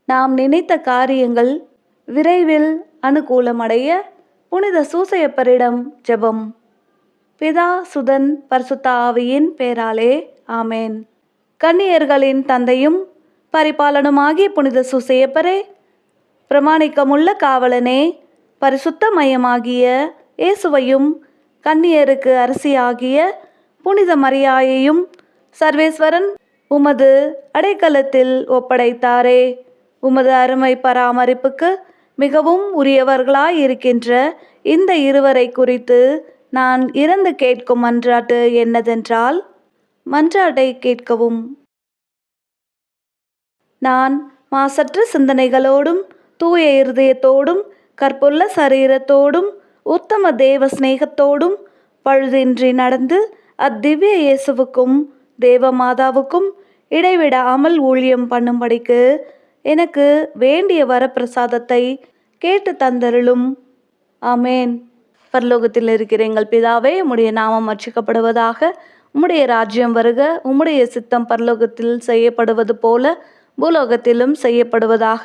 நாம் நினைத்த காரியங்கள் விரைவில் அனுகூலமடைய புனித சூசையப்பரிடம் ஜெபம். பிதா சுதன் பரிசுத்த ஆவியின் பேராலே ஆமேன். கன்னியர்களின் தந்தையும் பரிபாலனுமாகிய புனித சூசையப்பரே, பிரமாணிக்கமுள்ள காவலனே, பரிசுத்த மையமாகிய இயேசுவையும் கன்னியருக்கு அரசியாகிய புனித மரியாயையும் சர்வேஸ்வரன் உமது அடைக்கலத்தில் ஒப்படைத்தாரே. உமது அருமை பராமரிப்புக்கு மிகவும் உரியவர்களாயிருக்கின்ற இந்த இருவரை குறித்து நான் இறந்து கேட்கும் மன்றாட்டு என்னதென்றால், மன்றாட்டை கேட்கவும். நான் மாசற்ற சிந்தனைகளோடும் தூய இருதயத்தோடும் கற்புள்ள சரீரத்தோடும் உத்தம தேவ சிநேகத்தோடும் பழுதின்றி நடந்து அத்திவ்ய இயேசுவுக்கும் தேவ மாதாவுக்கும் இடைவிடாமல் ஊழியம் பண்ணும்படிக்கு எனக்கு வேண்டிய வரப்பிரசாதத்தை கேட்டு தந்தருளும். ஆமேன். பரலோகத்தில் இருக்கிற எங்கள் பிதாவே, உம்முடைய நாமம் அர்ச்சிக்கப்படுவதாக. உம்முடைய ராஜ்யம் வருக. உம்முடைய சித்தம் பரலோகத்தில் செய்யப்படுவது போல பூலோகத்திலும் செய்யப்படுவதாக.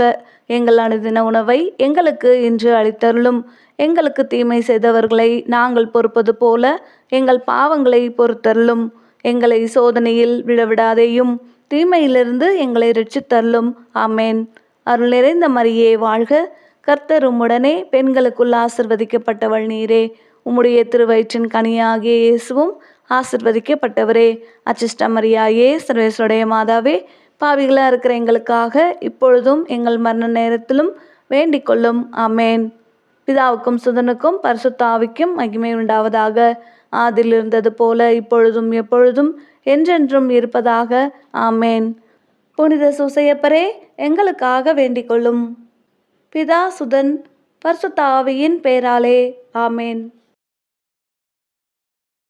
எங்கள் அனுதின உணவை எங்களுக்கு இன்று அளித்தருளும். எங்களுக்கு தீமை செய்தவர்களை நாங்கள் பொறுப்பது போல எங்கள் பாவங்களை பொறுத்தருளும். எங்களை சோதனையில் விழவிடாதேயும், தீமையிலிருந்து எங்களை இரட்சித்தருளும். ஆமேன். அருள் நிறைந்த மரியே வாழ்க. கர்த்தர் உம்முடனே, பெண்களுக்குள் ஆசிர்வதிக்கப்பட்டவள் நீரே. உம்முடைய திருவயிற்றின் கனியாகிய இயேசுவும் ஆசிர்வதிக்கப்பட்டவரே. அச்சிஷ்ட மரியாயே, சர்வேஸ்வருடைய மாதாவே, பாவிகளாக இருக்கிற எங்களுக்காக இப்பொழுதும் எங்கள் மரண நேரத்திலும் வேண்டிக் கொள்ளும். ஆமேன். பிதாவுக்கும் சுதனுக்கும் பரிசுத்த ஆவிக்கும் மகிமை உண்டாவதாக. ஆதில் இருந்தது போல இப்பொழுதும் எப்பொழுதும் என்றென்றும் இருப்பதாக. ஆமேன். புனித சூசையப்பரே, எங்களுக்காக வேண்டிக் கொள்ளும். பிதா சுதன் பரிசுத்த ஆவியின் பேராலே ஆமேன்.